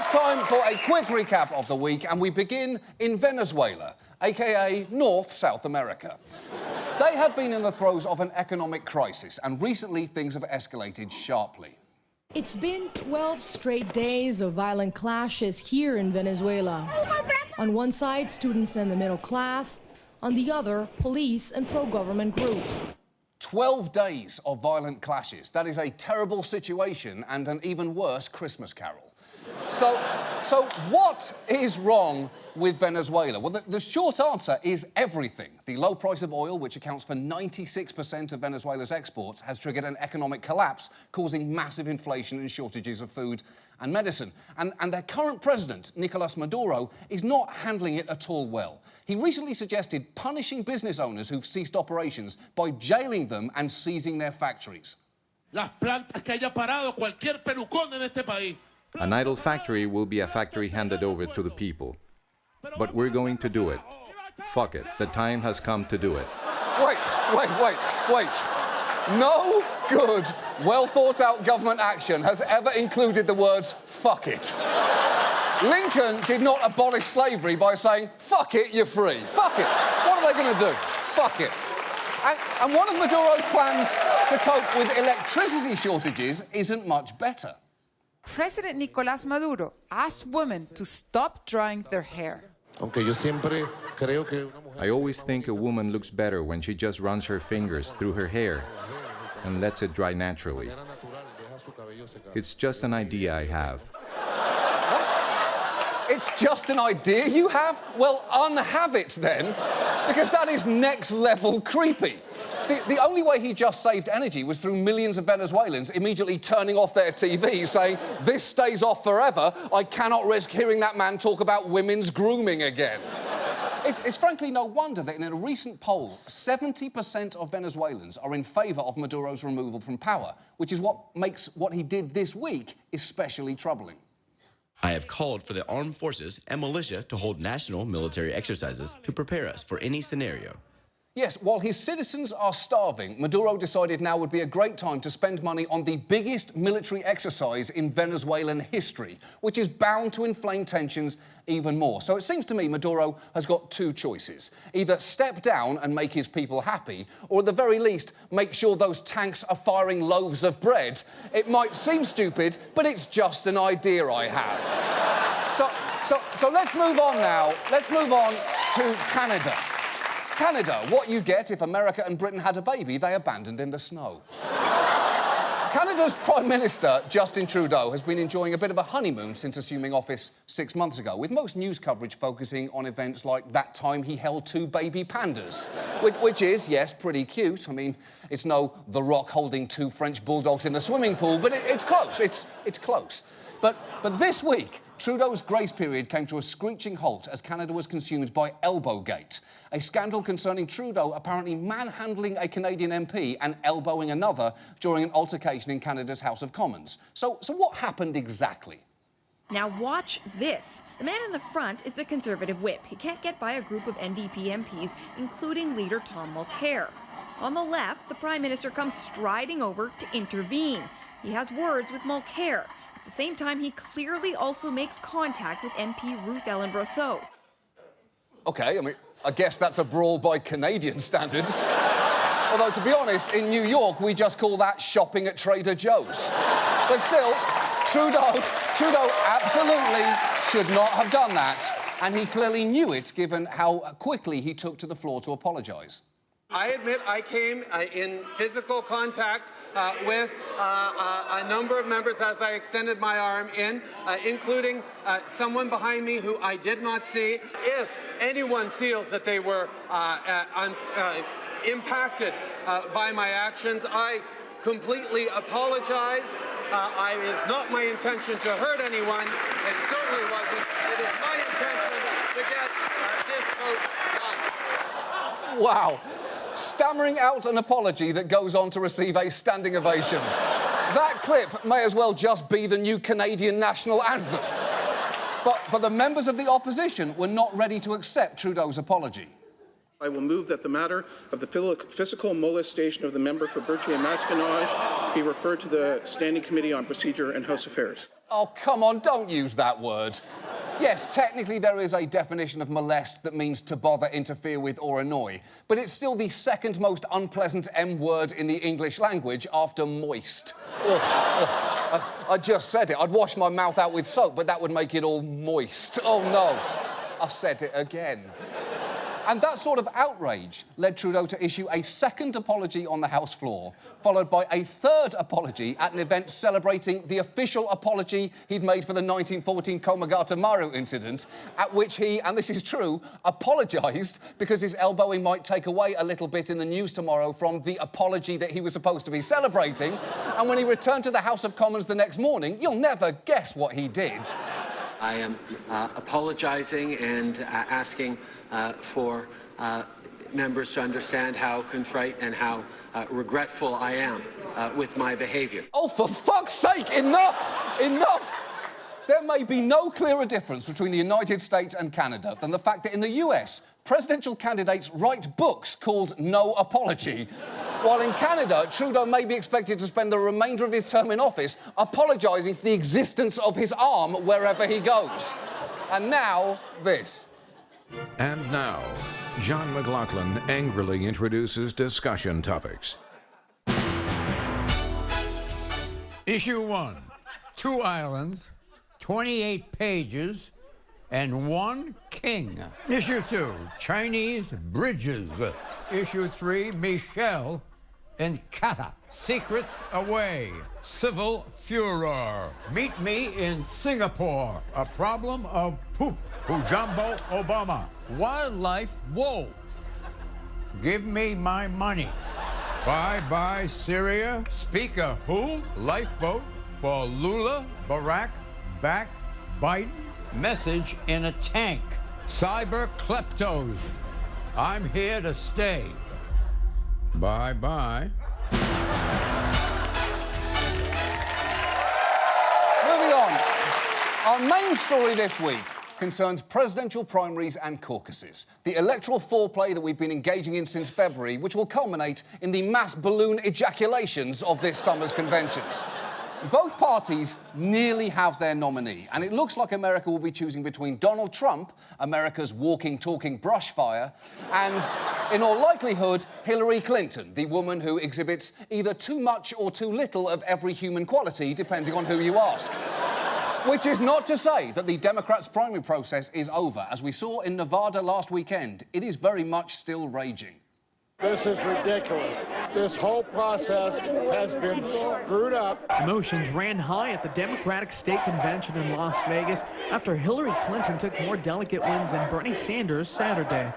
it's time for a quick recap of the week, and we begin in Venezuela, aka North-South America. They have been in the throes of an economic crisis, and recently things have escalated sharply. It's been 12 straight days of violent clashes here in Venezuela. On one side, students and the middle class. On the other, police and pro-government groups. 12 days of violent clashes. That is a terrible situation and an even worse Christmas carol. So what is wrong with Venezuela? Well, the short answer is everything. The low price of oil, which accounts for 96% of Venezuela's exports, has triggered an economic collapse, causing massive inflation and shortages of food and medicine. And their current president, Nicolas Maduro, is not handling it at all well. He recently suggested punishing business owners who've ceased operations by jailing them and seizing their factories. Las plantas que haya parado cualquier pelucón en este país. An idle factory will be a factory handed over to the people. But we're going to do it. Fuck it. The time has come to do it. Wait. No good, well-thought-out government action has ever included the words, fuck it. Lincoln did not abolish slavery by saying, fuck it, you're free. Fuck it. What are they going to do? Fuck it. And one of Maduro's plans to cope with electricity shortages isn't much better. President Nicolás Maduro asked women to stop drying their hair. I always think a woman looks better when she just runs her fingers through her hair and lets it dry naturally. It's just an idea I have. It's just an idea you have? Well, unhave it then, because that is next-level creepy. The only way he just saved energy was through millions of Venezuelans immediately turning off their TVs, saying, this stays off forever, I cannot risk hearing that man talk about women's grooming again. It's frankly no wonder that in a recent poll, 70% of Venezuelans are in favour of Maduro's removal from power, which is what makes what he did this week especially troubling. I have called for the armed forces and militia to hold national military exercises to prepare us for any scenario. Yes, while his citizens are starving, Maduro decided now would be a great time to spend money on the biggest military exercise in Venezuelan history, which is bound to inflame tensions even more. So it seems to me Maduro has got two choices. Either step down and make his people happy, or at the very least, make sure those tanks are firing loaves of bread. It might seem stupid, but it's just an idea I have. So let's move on now. Let's move on to Canada. Canada, what you get if America and Britain had a baby they abandoned in the snow. Canada's Prime Minister, Justin Trudeau, has been enjoying a bit of a honeymoon since assuming office 6 months ago, with most news coverage focusing on events like that time he held 2 baby pandas, which is, yes, pretty cute. I mean, it's no The Rock holding 2 French bulldogs in a swimming pool, but it's close. It's close. But this week, Trudeau's grace period came to a screeching halt as Canada was consumed by Elbowgate, a scandal concerning Trudeau apparently manhandling a Canadian MP and elbowing another during an altercation in Canada's House of Commons. So what happened exactly? Now watch this. The man in the front is the Conservative whip. He can't get by a group of NDP MPs, including leader Tom Mulcair. On the left, the Prime Minister comes striding over to intervene. He has words with Mulcair. At the same time, he clearly also makes contact with MP Ruth Ellen Brosseau. OK, I mean, I guess that's a brawl by Canadian standards. Although, to be honest, in New York, we just call that shopping at Trader Joe's. But still, Trudeau absolutely should not have done that, and he clearly knew it, given how quickly he took to the floor to apologise. I admit I came in physical contact with a number of members as I extended my arm in, including someone behind me who I did not see. If anyone feels that they were impacted by my actions, I completely apologize. It's not my intention to hurt anyone. It certainly wasn't. It is my intention to get this vote done. Wow. Stammering out an apology that goes on to receive a standing ovation. That clip may as well just be the new Canadian national anthem. But the members of the opposition were not ready to accept Trudeau's apology. I will move that the matter of the physical molestation of the member for Berthier and Masquinage be referred to the Standing Committee on Procedure and House Affairs. Oh, come on, don't use that word. Yes, technically there is a definition of molest that means to bother, interfere with or annoy, but it's still the second most unpleasant M word in the English language after moist. I just said it. I'd wash my mouth out with soap, but that would make it all moist. Oh, no. I said it again. And that sort of outrage led Trudeau to issue a second apology on the House floor, followed by a third apology at an event celebrating the official apology he'd made for the 1914 Komagata Maru incident, at which he, and this is true, apologised because his elbowing might take away a little bit in the news tomorrow from the apology that he was supposed to be celebrating. And when he returned to the House of Commons the next morning, you'll never guess what he did. I am apologizing and asking for members to understand how contrite and how regretful I am with my behavior. Oh, for fuck's sake, enough! Enough! There may be no clearer difference between the United States and Canada than the fact that in the US, presidential candidates write books called No Apology, while in Canada, Trudeau may be expected to spend the remainder of his term in office apologising for the existence of his arm wherever he goes. And now, this. And now, John McLaughlin angrily introduces discussion topics. Issue 1, 2 islands, 28 pages, and 1 king. Issue 2, Chinese bridges. Issue 3, Michelle and Kata. Secrets away. Civil furor. Meet me in Singapore. A problem of poop. Hujambo Obama. Wildlife woe. Give me my money. Bye-bye Syria. Speaker who? Lifeboat for Lula, Barack, back, Biden. Message in a tank. Cyber kleptos. I'm here to stay. Bye-bye. Moving on. Our main story this week concerns presidential primaries and caucuses, the electoral foreplay that we've been engaging in since February, which will culminate in the mass balloon ejaculations of this summer's conventions. Both parties nearly have their nominee, and it looks like America will be choosing between Donald Trump, America's walking, talking brush fire, and, in all likelihood, Hillary Clinton, the woman who exhibits either too much or too little of every human quality, depending on who you ask. Which is not to say that the Democrats' primary process is over. As we saw in Nevada last weekend, it is very much still raging. This is ridiculous. This whole process has been screwed up. Emotions ran high at the Democratic State Convention in Las Vegas after Hillary Clinton took more delegate wins than Bernie Sanders Saturday.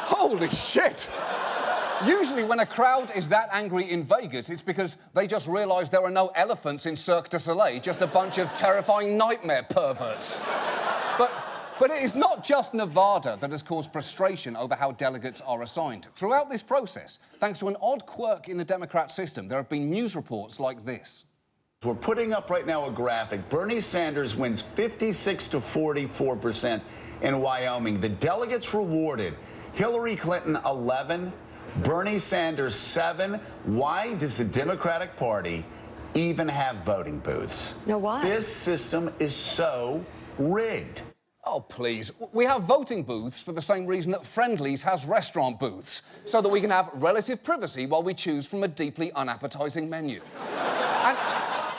Holy shit! Usually when a crowd is that angry in Vegas, it's because they just realised there are no elephants in Cirque du Soleil, just a bunch of terrifying nightmare perverts. But it is not just Nevada that has caused frustration over how delegates are assigned. Throughout this process, thanks to an odd quirk in the Democrat system, there have been news reports like this. We're putting up right now a graphic. Bernie Sanders wins 56 to 44% in Wyoming. The delegates rewarded. Hillary Clinton, 11. Bernie Sanders, 7. Why does the Democratic Party even have voting booths? No, why? This system is so rigged. Oh, please. We have voting booths for the same reason that Friendly's has restaurant booths, so that we can have relative privacy while we choose from a deeply unappetising menu.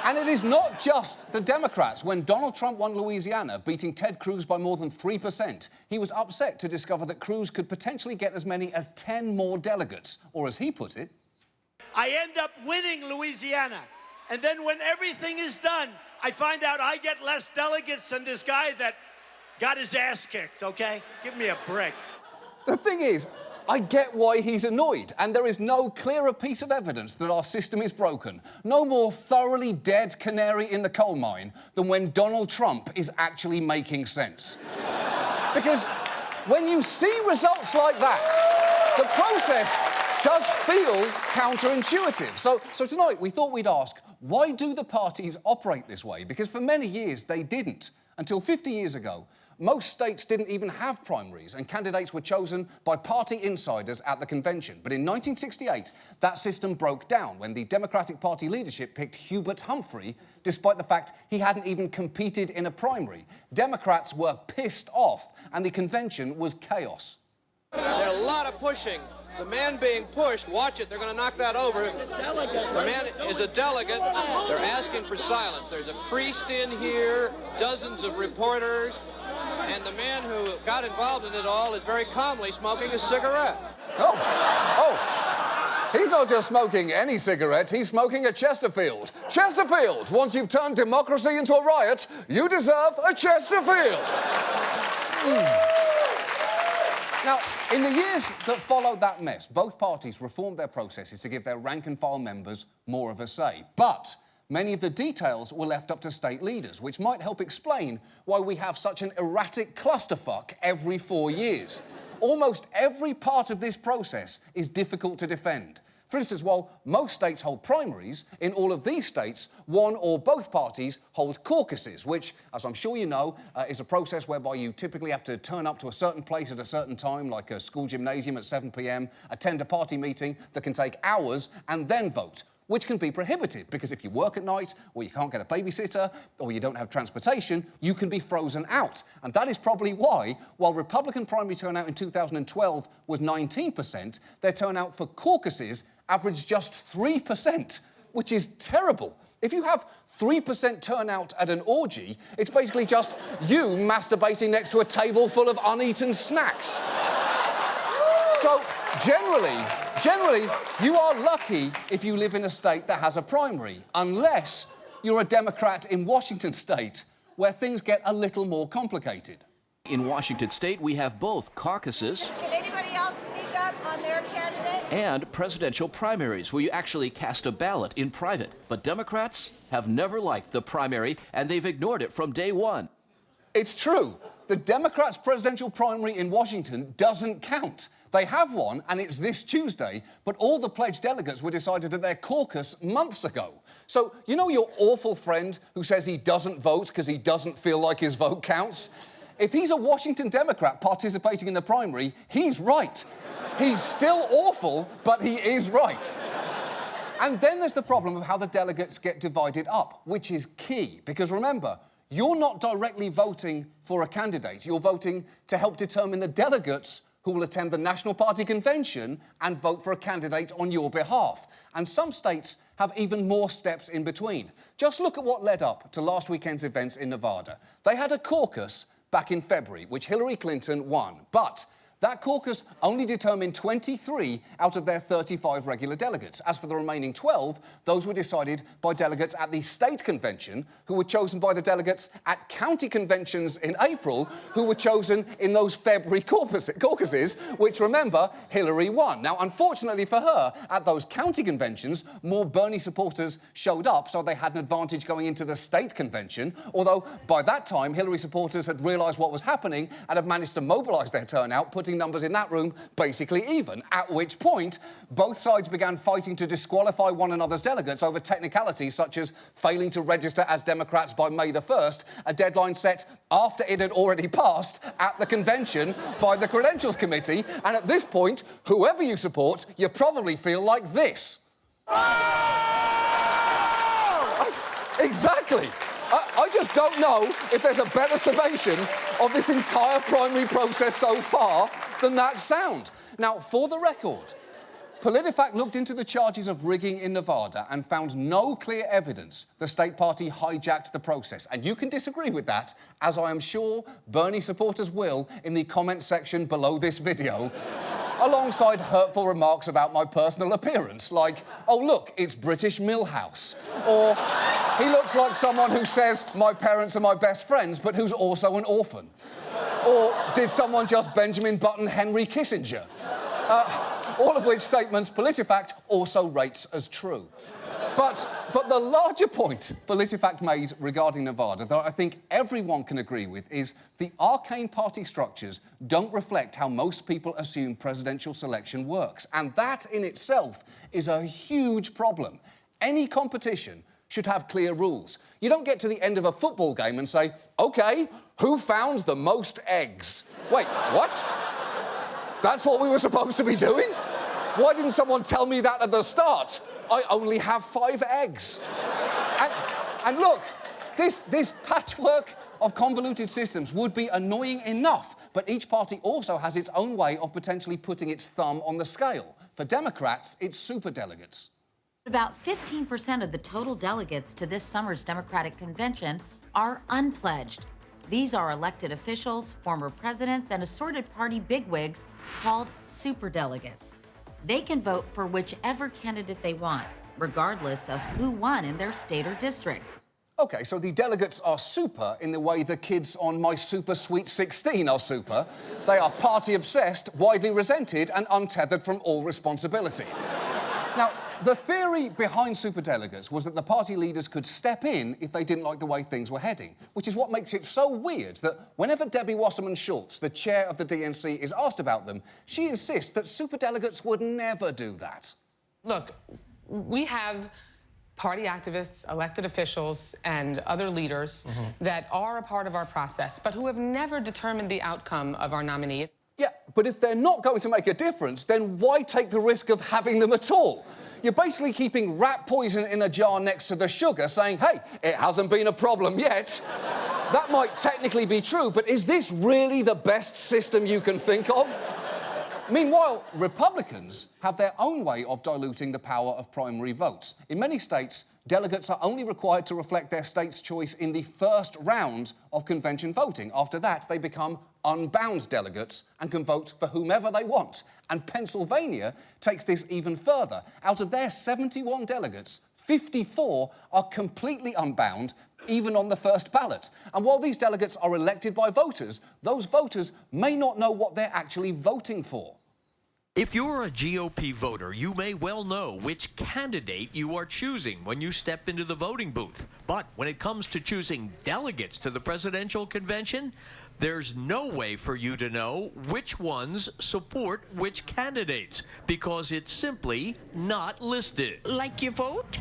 And it is not just the Democrats. When Donald Trump won Louisiana, beating Ted Cruz by more than 3%, he was upset to discover that Cruz could potentially get as many as 10 more delegates, or as he put it, I end up winning Louisiana. And then when everything is done, I find out I get less delegates than this guy that got his ass kicked, okay? Give me a break. The thing is, I get why he's annoyed, and there is no clearer piece of evidence that our system is broken, no more thoroughly dead canary in the coal mine than when Donald Trump is actually making sense. Because when you see results like that, the process does feel counterintuitive. So tonight we thought we'd ask, why do the parties operate this way? Because for many years they didn't, until 50 years ago, Most states didn't even have primaries, and candidates were chosen by party insiders at the convention. But in 1968, that system broke down when the Democratic Party leadership picked Hubert Humphrey, despite the fact he hadn't even competed in a primary. Democrats were pissed off, and the convention was chaos. There's a lot of pushing. The man being pushed, watch it, they're going to knock that over. The man is a delegate. They're asking for silence. There's a priest in here, dozens of reporters, and the man who got involved in it all is very calmly smoking a cigarette. He's not just smoking any cigarette, he's smoking a Chesterfield. Chesterfield! Once you've turned democracy into a riot, you deserve a Chesterfield! Now, in the years that followed that mess, both parties reformed their processes to give their rank-and-file members more of a say. But many of the details were left up to state leaders, which might help explain why we have such an erratic clusterfuck every 4 years. Almost every part of this process is difficult to defend. For instance, while most states hold primaries, in all of these states, one or both parties hold caucuses, which, as I'm sure you know, is a process whereby you typically have to turn up to a certain place at a certain time, like a school gymnasium at 7 p.m, attend a party meeting that can take hours, and then vote, which can be prohibitive, because if you work at night, or you can't get a babysitter, or you don't have transportation, you can be frozen out. And that is probably why, while Republican primary turnout in 2012 was 19%, their turnout for caucuses averaged just 3%, which is terrible. If you have 3% turnout at an orgy, it's basically just you masturbating next to a table full of uneaten snacks. So, generally, you are lucky if you live in a state that has a primary, unless you're a Democrat in Washington state, where things get a little more complicated. In Washington state, we have both caucuses. Can anybody else speak up on their candidate? And presidential primaries, where you actually cast a ballot in private. But Democrats have never liked the primary, and they've ignored it from day one. It's true. The Democrats' presidential primary in Washington doesn't count. They have one, and it's this Tuesday, but all the pledged delegates were decided at their caucus months ago. So, you know your awful friend who says he doesn't vote because he doesn't feel like his vote counts? If he's a Washington Democrat participating in the primary, he's right. He's still awful, but he is right. And then there's the problem of how the delegates get divided up, which is key, because remember, you're not directly voting for a candidate. You're voting to help determine the delegates who will attend the National Party convention and vote for a candidate on your behalf. And some states have even more steps in between. Just look at what led up to last weekend's events in Nevada. They had a caucus back in February, which Hillary Clinton won. But that caucus only determined 23 out of their 35 regular delegates. As for the remaining 12, those were decided by delegates at the state convention, who were chosen by the delegates at county conventions in April, who were chosen in those February caucuses, which, remember, Hillary won. Now, unfortunately for her, at those county conventions, more Bernie supporters showed up, so they had an advantage going into the state convention, although by that time, Hillary supporters had realised what was happening and had managed to mobilise their turnout, putting numbers in that room basically even, at which point both sides began fighting to disqualify one another's delegates over technicalities such as failing to register as Democrats by May the 1st, a deadline set after it had already passed at the convention by the Credentials Committee. And at this point, whoever you support, you probably feel like this. Exactly. I just don't know if there's a better summation of this entire primary process so far than that sound. Now, for the record, PolitiFact looked into the charges of rigging in Nevada and found no clear evidence the state party hijacked the process. And you can disagree with that, as I am sure Bernie supporters will in the comment section below this video, alongside hurtful remarks about my personal appearance, like, oh, look, it's British Millhouse. Or, he looks like someone who says my parents are my best friends, but who's also an orphan. Or, did someone just Benjamin Button Henry Kissinger? All of which statements PolitiFact also rates as true. But the larger point PolitiFact made regarding Nevada, that I think everyone can agree with, is the arcane party structures don't reflect how most people assume presidential selection works. And that in itself is a huge problem. Any competition should have clear rules. You don't get to the end of a football game and say, OK, who found the most eggs? Wait, what? That's what we were supposed to be doing? Why didn't someone tell me that at the start? I only have 5 eggs. And look, this patchwork of convoluted systems would be annoying enough, but each party also has its own way of potentially putting its thumb on the scale. For Democrats, it's superdelegates. About 15% of the total delegates to this summer's Democratic convention are unpledged. These are elected officials, former presidents, and assorted party bigwigs called superdelegates. They can vote for whichever candidate they want, regardless of who won in their state or district. OK, so the delegates are super in the way the kids on My Super Sweet 16 are super. They are party-obsessed, widely resented, and untethered from all responsibility. Now, the theory behind superdelegates was that the party leaders could step in if they didn't like the way things were heading, which is what makes it so weird that whenever Debbie Wasserman-Schultz, the chair of the DNC, is asked about them, she insists that superdelegates would never do that. Look, we have party activists, elected officials, and other leaders that are a part of our process, but who have never determined the outcome of our nominee. Yeah, but if they're not going to make a difference, then why take the risk of having them at all? You're basically keeping rat poison in a jar next to the sugar, saying, hey, it hasn't been a problem yet. That might technically be true, but is this really the best system you can think of? Meanwhile, Republicans have their own way of diluting the power of primary votes. In many states, delegates are only required to reflect their state's choice in the first round of convention voting. After that, they become unbound delegates and can vote for whomever they want. And Pennsylvania takes this even further. Out of their 71 delegates, 54 are completely unbound, even on the first ballot. And while these delegates are elected by voters, those voters may not know what they're actually voting for. If you're a GOP voter, you may well know which candidate you are choosing when you step into the voting booth. But when it comes to choosing delegates to the presidential convention, there's no way for you to know which ones support which candidates, because it's simply not listed. Like you vote?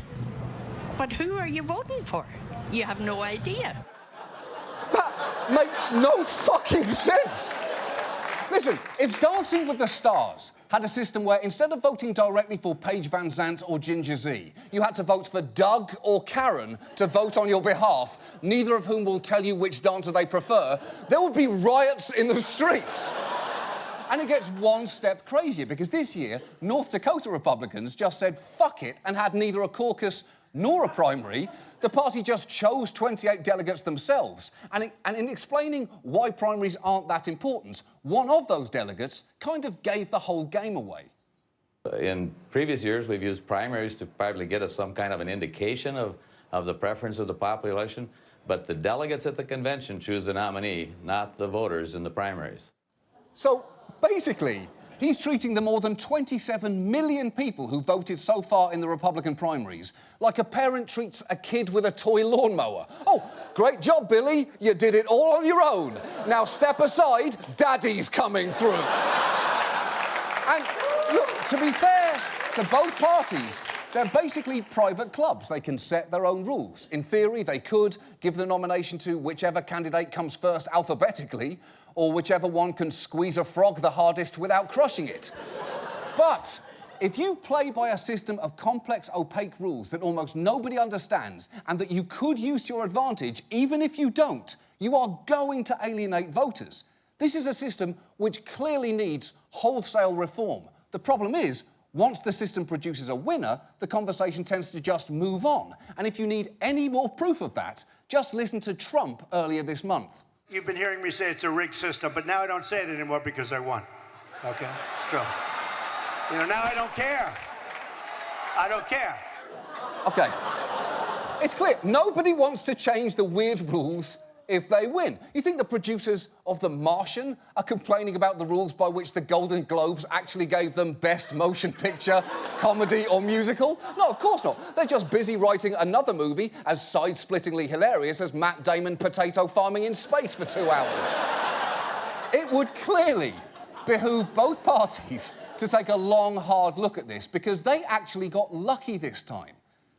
But who are you voting for? You have no idea. That makes no fucking sense. Listen, if Dancing with the Stars had a system where instead of voting directly for Paige Van Zandt or Ginger Z, you had to vote for Doug or Karen to vote on your behalf, neither of whom will tell you which dancer they prefer, there would be riots in the streets. And it gets one step crazier, because this year, North Dakota Republicans just said fuck it and had neither a caucus nor a primary. The party just chose 28 delegates themselves. And in explaining why primaries aren't that important, one of those delegates kind of gave the whole game away. In previous years, we've used primaries to probably get us some kind of an indication of the preference of the population, but the delegates at the convention choose the nominee, not the voters in the primaries. So, basically, he's treating the more than 27 million people who voted so far in the Republican primaries like a parent treats a kid with a toy lawnmower. Oh, great job, Billy. You did it all on your own. Now step aside, Daddy's coming through. And look, to be fair to both parties, they're basically private clubs. They can set their own rules. In theory, they could give the nomination to whichever candidate comes first alphabetically, or whichever one can squeeze a frog the hardest without crushing it. But if you play by a system of complex, opaque rules that almost nobody understands and that you could use to your advantage, even if you don't, you are going to alienate voters. This is a system which clearly needs wholesale reform. The problem is, once the system produces a winner, the conversation tends to just move on. And if you need any more proof of that, just listen to Trump earlier this month. You've been hearing me say it's a rigged system, but now I don't say it anymore because I won. Okay? It's true. You know, now I don't care. I don't care. OK. It's clear. Nobody wants to change the weird rules if they win. You think the producers of The Martian are complaining about the rules by which the Golden Globes actually gave them Best Motion Picture, Comedy or Musical? No, of course not. They're just busy writing another movie as side-splittingly hilarious as Matt Damon potato farming in space for 2 hours. It would clearly behoove both parties to take a long, hard look at this, because they actually got lucky this time.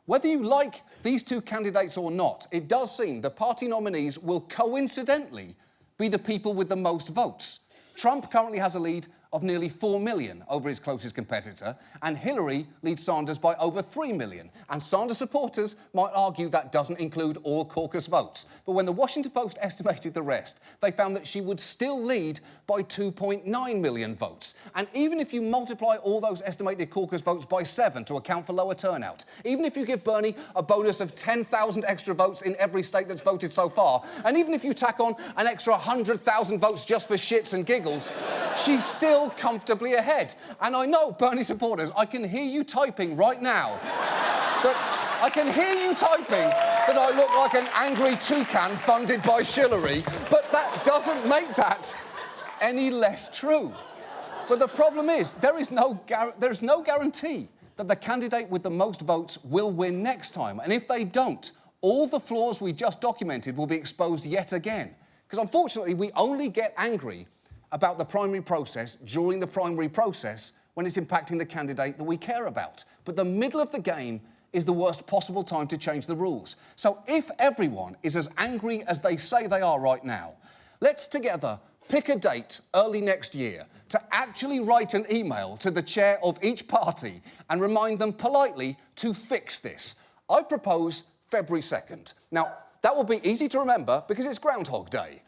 Whether you like these two candidates or not, it does seem the party nominees will coincidentally be the people with the most votes. Trump currently has a lead of nearly 4 million over his closest competitor, and Hillary leads Sanders by over 3 million. And Sanders supporters might argue that doesn't include all caucus votes. But when the Washington Post estimated the rest, they found that she would still lead by 2.9 million votes. And even if you multiply all those estimated caucus votes by 7 to account for lower turnout, even if you give Bernie a bonus of 10,000 extra votes in every state that's voted so far, and even if you tack on an extra 100,000 votes just for shits and giggles, she's still comfortably ahead. And I know, Bernie supporters, I can hear you typing right now that I look like an angry toucan funded by Hillary, but that doesn't make that any less true. But the problem is, there's no guarantee that the candidate with the most votes will win next time. And if they don't, all the flaws we just documented will be exposed yet again. Because unfortunately, we only get angry about the primary process during the primary process when it's impacting the candidate that we care about. But the middle of the game is the worst possible time to change the rules. So if everyone is as angry as they say they are right now, let's together pick a date early next year to actually write an email to the chair of each party and remind them politely to fix this. I propose February 2nd. Now, that will be easy to remember because it's Groundhog Day,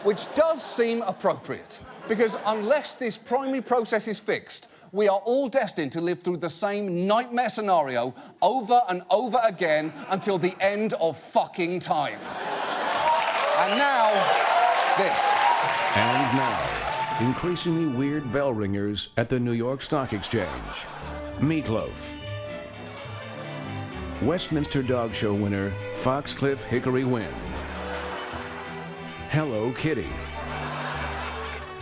which does seem appropriate, because unless this primary process is fixed, we are all destined to live through the same nightmare scenario over and over again until the end of fucking time. And now, this. And now, increasingly weird bell ringers at the New York Stock Exchange. Meatloaf. Westminster Dog Show winner, Foxcliff Hickory Wynn. Hello Kitty.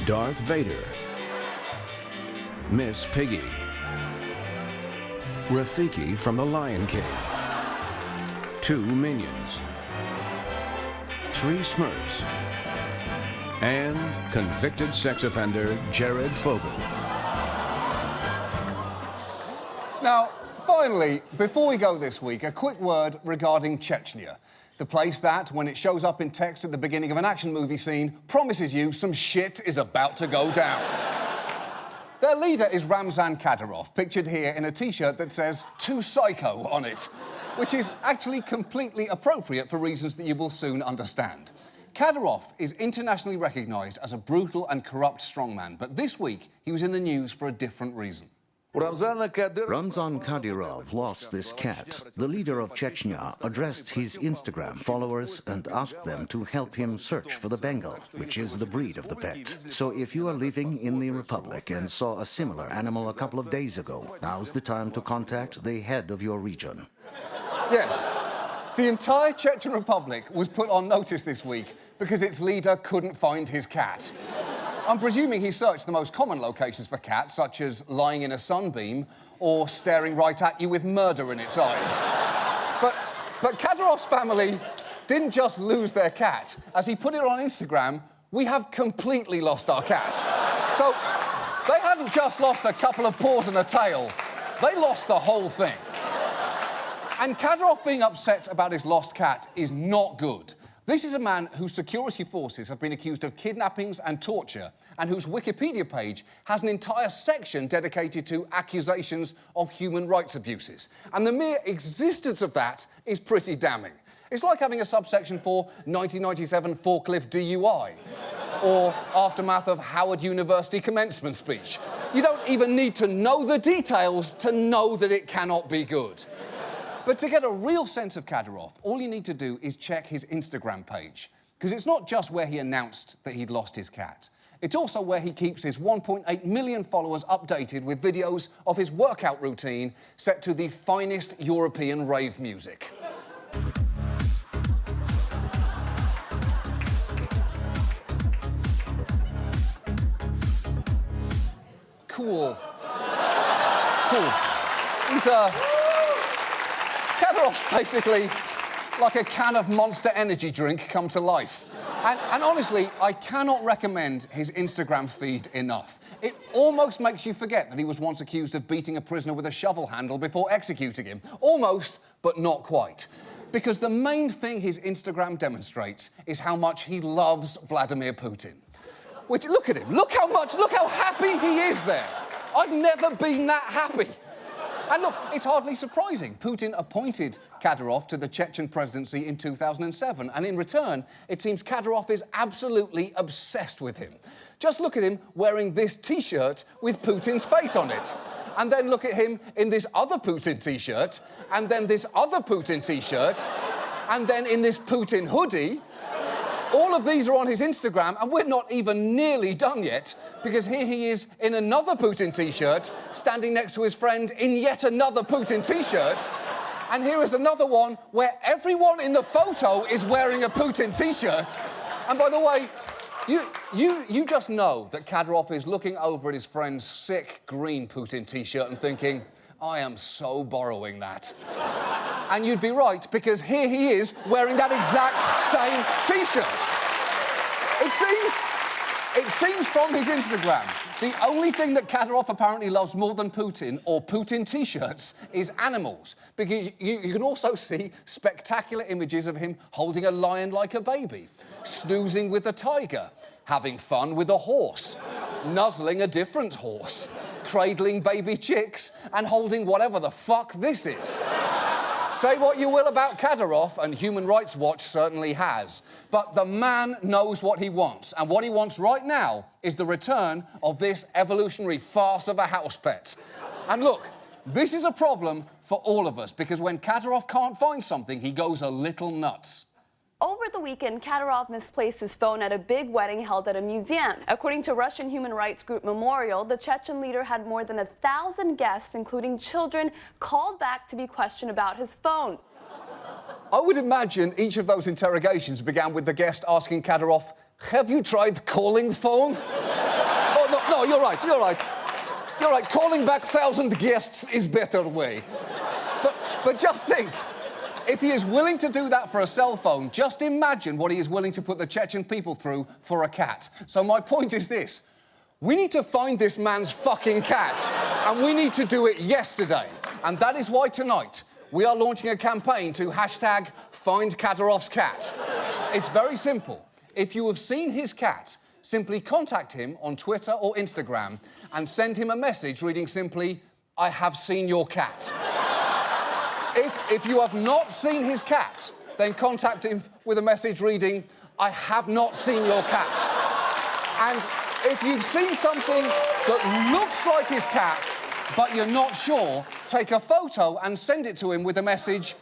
Darth Vader. Miss Piggy. Rafiki from The Lion King. 2 Minions. 3 Smurfs. And convicted sex offender Jared Fogle. Now, finally, before we go this week, a quick word regarding Chechnya. The place that, when it shows up in text at the beginning of an action movie scene, promises you some shit is about to go down. Their leader is Ramzan Kadyrov, pictured here in a T-shirt that says, "Too Psycho" on it, which is actually completely appropriate for reasons that you will soon understand. Kadyrov is internationally recognised as a brutal and corrupt strongman, but this week he was in the news for a different reason. Ramzan Kadyrov lost this cat. The leader of Chechnya addressed his Instagram followers and asked them to help him search for the Bengal, which is the breed of the pet. So if you are living in the Republic and saw a similar animal a couple of days ago, now's the time to contact the head of your region. Yes, the entire Chechen Republic was put on notice this week because its leader couldn't find his cat. I'm presuming he searched the most common locations for cats, such as lying in a sunbeam or staring right at you with murder in its eyes. But Kadyrov's family didn't just lose their cat. As he put it on Instagram, "We have completely lost our cat." So they hadn't just lost a couple of paws and a tail, they lost the whole thing. And Kadyrov being upset about his lost cat is not good. This is a man whose security forces have been accused of kidnappings and torture, and whose Wikipedia page has an entire section dedicated to accusations of human rights abuses. And the mere existence of that is pretty damning. It's like having a subsection for 1997 forklift DUI, or aftermath of Howard University commencement speech. You don't even need to know the details to know that it cannot be good. But to get a real sense of Kadyrov, all you need to do is check his Instagram page. Because it's not just where he announced that he'd lost his cat. It's also where he keeps his 1.8 million followers updated with videos of his workout routine set to the finest European rave music. Cool. He's Kadyrov's basically like a can of Monster Energy drink come to life. And honestly, I cannot recommend his Instagram feed enough. It almost makes you forget that he was once accused of beating a prisoner with a shovel handle before executing him. Almost, but not quite. Because the main thing his Instagram demonstrates is how much he loves Vladimir Putin. Which, look at him, look how happy he is there. I've never been that happy. And look, it's hardly surprising. Putin appointed Kadyrov to the Chechen presidency in 2007, and in return, it seems Kadyrov is absolutely obsessed with him. Just look at him wearing this T-shirt with Putin's face on it. And then look at him in this other Putin T-shirt, and then this other Putin T-shirt, and then in this Putin hoodie. All of these are on his Instagram, and we're not even nearly done yet, because here he is in another Putin T-shirt, standing next to his friend in yet another Putin T-shirt. And here is another one where everyone in the photo is wearing a Putin T-shirt. And by the way, you just know that Kadyrov is looking over at his friend's sick green Putin T-shirt and thinking, I am so borrowing that. And you'd be right, because here he is wearing that exact same T-shirt. It seems from his Instagram, the only thing that Kadyrov apparently loves more than Putin or Putin T-shirts is animals. Because you can also see spectacular images of him holding a lion like a baby, snoozing with a tiger, having fun with a horse, nuzzling a different horse, cradling baby chicks, and holding whatever the fuck this is. Say what you will about Kadyrov, and Human Rights Watch certainly has, but the man knows what he wants, and what he wants right now is the return of this evolutionary farce of a house pet. And look, this is a problem for all of us, because when Kadyrov can't find something, he goes a little nuts. Over the weekend, Kadyrov misplaced his phone at a big wedding held at a museum. According to Russian human rights group Memorial, the Chechen leader had more than 1,000 guests, including children, called back to be questioned about his phone. I would imagine each of those interrogations began with the guest asking Kadyrov, have you tried calling phone? Oh, no, you're right. You're right, calling back 1,000 guests is better way. But just think, if he is willing to do that for a cell phone, just imagine what he is willing to put the Chechen people through for a cat. So my point is this. We need to find this man's fucking cat, and we need to do it yesterday. And that is why tonight we are launching a campaign to hashtag Find Kadyrov's Cat. It's very simple. If you have seen his cat, simply contact him on Twitter or Instagram and send him a message reading simply, I have seen your cat. If you have not seen his cat, then contact him with a message reading, I have not seen your cat. And if you've seen something that looks like his cat, but you're not sure, take a photo and send it to him with a message,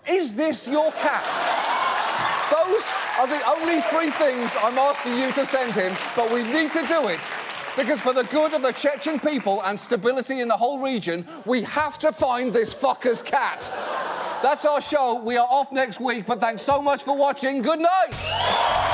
is this your cat? Those are the only 3 things I'm asking you to send him, but we need to do it. Because for the good of the Chechen people and stability in the whole region, we have to find this fucker's cat. That's our show. We are off next week, but thanks so much for watching. Good night!